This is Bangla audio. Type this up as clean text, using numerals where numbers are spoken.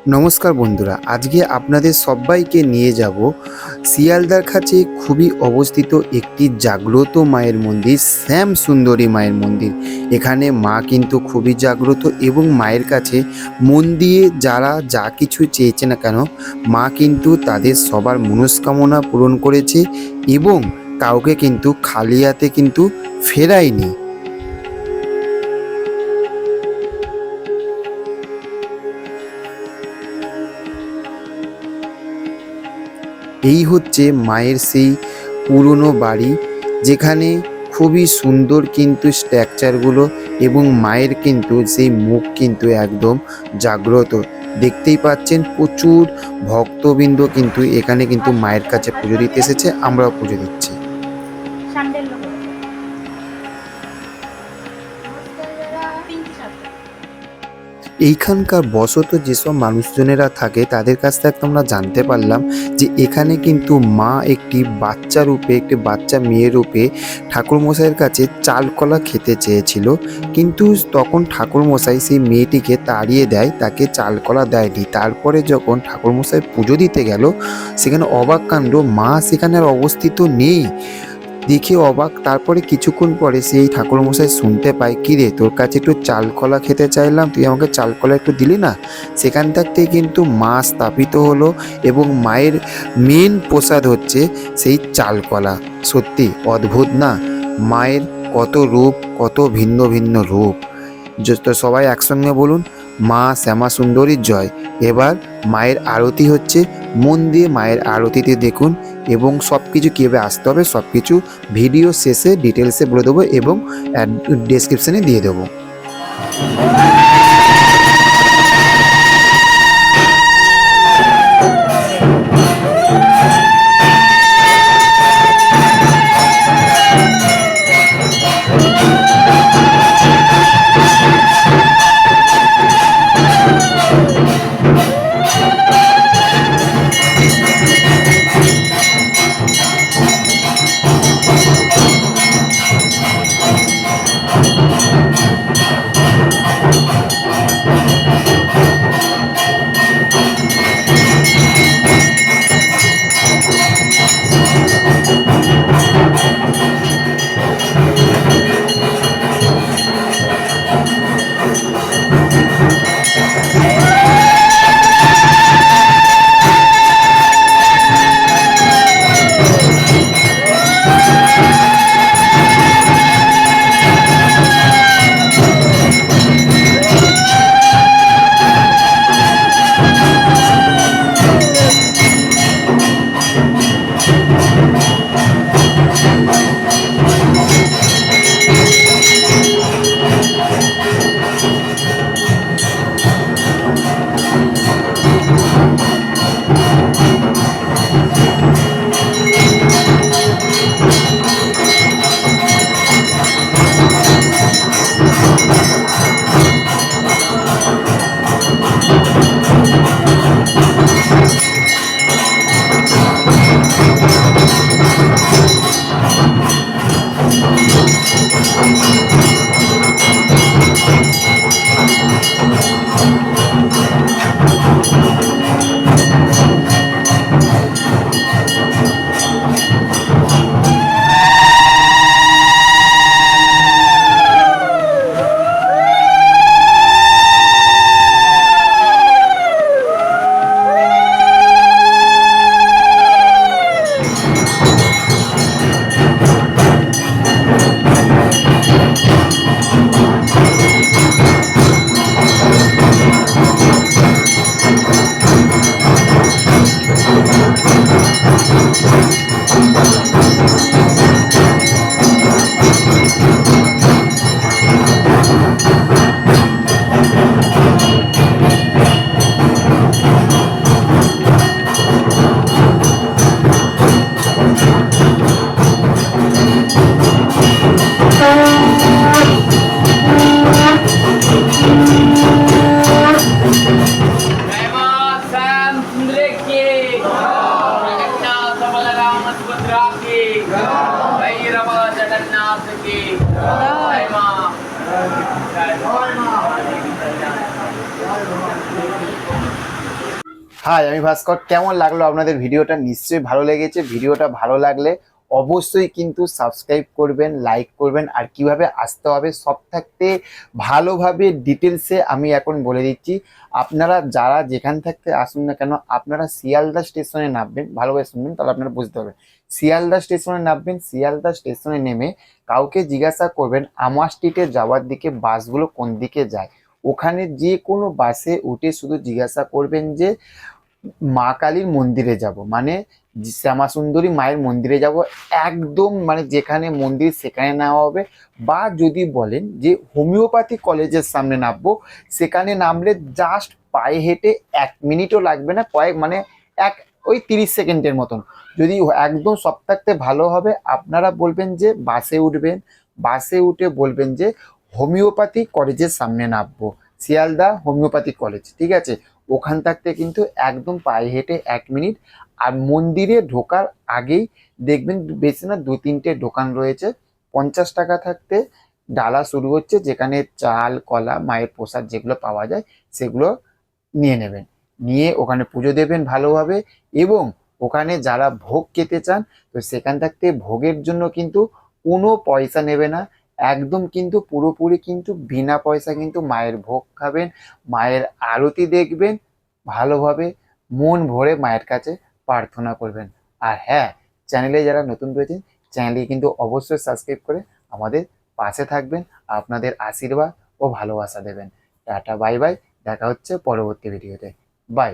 নমস্কার বন্ধুরা, আজকে আপনাদের সবাইকে নিয়ে যাব শিয়ালদার কাছে খুবই অবস্থিত একটি জাগ্রত মায়ের মন্দির, শ্যাম সুন্দরী মায়ের মন্দির। এখানে মা কিন্তু খুবই জাগ্রত এবং মায়ের কাছে মন দিয়ে যারা যা কিছু চেয়েছে না কেন, মা কিন্তু তাদের সবার মনস্কামনা পূরণ করেছে এবং কাউকে কিন্তু খালি হাতে কিন্তু ফেরায়নি। এই হচ্ছে মায়ের সেই পুরনো বাড়ি, যেখানে খুবই সুন্দর কিন্তু স্ট্রাকচারগুলো এবং মায়ের কিন্তু সেই মুখ কিন্তু একদম জাগ্রত। দেখতেই পাচ্ছেন প্রচুর ভক্তবৃন্দ কিন্তু এখানে কিন্তু মায়ের কাছে পুজো দিতে এসেছে, আমরাও পুজো দিচ্ছি। এইখানকার বসত যেসব মানুষজনেরা থাকে তাদের কাছ থেকে আমরা জানতে পারলাম যে এখানে কিন্তু মা একটি বাচ্চা রূপে, একটি বাচ্চা মেয়ের রূপে ঠাকুরমশাইয়ের কাছে চাল কলা খেতে চেয়েছিল, কিন্তু তখন ঠাকুরমশাই সেই মেয়েটিকে তাড়িয়ে দেয়, তাকে চাল কলা দেয়নি। তারপরে যখন ঠাকুরমশাই পুজো দিতে গেল, সেখানে অবাক কাণ্ড, মা সেখানে আর অবস্থিত নেই। দেখে অবাক। তারপরে কিছুক্ষণ পরে সেই ঠাকুরমশাই শুনতে পায়, কি রে, তোর কাছে একটু চাল কলা খেতে চাইলাম, তুই আমাকে চাল কলা একটু দিলি না। সেখান থাকতে কিন্তু মা স্থাপিত হলো এবং মায়ের মেন প্রসাদ হচ্ছে সেই চাল কলা। সত্যি অদ্ভুত না, মায়ের কত রূপ, কত ভিন্ন ভিন্ন রূপ। তো সবাই একসঙ্গে বলুন, মা শ্যামা সুন্দরীর জয়। এবার মায়ের আরতি হচ্ছে, মন দিয়ে মায়ের আরতিতে দেখুন এবং সব কিছু কীভাবে আসতে হবে সব কিছু ভিডিও শেষে ডিটেলসে বলে দেবো এবং ডেসক্রিপশানে দিয়ে দেবো। হাই, আমি ভাস্কর। কেমন লাগলো আপনাদের ভিডিওটা? নিশ্চয়ই ভালো লেগেছে। ভিডিওটা ভালো লাগলে অবশ্যই কিন্তু সাবস্ক্রাইব করবেন, লাইক করবেন। আর কিভাবে আসতে হবে সব থাকতে ভালোভাবে ডিটেলসে আমি এখন বলে দিচ্ছি। আপনারা যারা যেখান থাকতে আসুন না কেন, আপনারা শিয়ালদা স্টেশনে নামবেন। ভালোভাবে শুনবেন, তাহলে আপনারা বুঝতে পারবেন। শিয়ালদা স্টেশনে নামবেন। শিয়ালদা স্টেশনে নেমে কাউকে জিজ্ঞাসা করবেন আমার স্ট্রিটে যাওয়ার দিকে বাসগুলো কোন দিকে যায়। ওখানে যে কোনো বাসে উঠে শুধু জিজ্ঞাসা করবেন যে মা কালীর মন্দিরে যাব, মানে শ্যামা সুন্দরী মায়ের মন্দিরে যাব। একদম মানে যেখানে মন্দির সেখানে নেওয়া হবে। বা যদি বলেন যে হোমিওপ্যাথি কলেজের সামনে নামবো, সেখানে নামলে জাস্ট পায়ে হেঁটে 1 মিনিটও লাগবে না, কয়েক মানে এক ওই 30 সেকেন্ডের মতন। যদি একদম সব থাকতে ভালো হবে, আপনারা বলবেন যে বাসে উঠবেন। বাসে উঠে বলবেন যে হোমিওপ্যাথি কলেজের সামনে নামবো, শিয়ালদা হোমিওপ্যাথি কলেজ, ঠিক আছে? ওখান থাকতে কিন্তু একদম পায়ে হেঁটে 1 মিনিট। আর মন্দিরে ঢোকার আগেই দেখবেন বেশি না 2-3টে দোকান রয়েছে। 50 টাকা থাকতে ডালা শুরু হচ্ছে, যেখানে চাল কলা মায়ের প্রসাদ যেগুলো পাওয়া যায় সেগুলো নিয়ে নেবেন। নিয়ে ওখানে পুজো দেবেন ভালোভাবে। এবং ওখানে যারা ভোগ খেতে চান, তো সেখান থাকতে ভোগের জন্য কিন্তু কোনো পয়সা নেবে না। একদম কিন্তু পুরোপুরি কিন্তু বিনা পয়সা কিন্তু মায়ের ভোগ খাবেন, মায়ের আরতি দেখবেন ভালোভাবে, মন ভরে মায়ের কাছে প্রার্থনা করবেন। আর হ্যাঁ, চ্যানেলে যারা নতুন রয়েছেন, চ্যানেলটি কিন্তু অবশ্যই সাবস্ক্রাইব করে আমাদের পাশে থাকবেন। আপনাদের আশীর্বাদ ও ভালোবাসা দেবেন। Tata, bye bye. দেখা হচ্ছে পরবর্তী ভিডিওতে। বাই।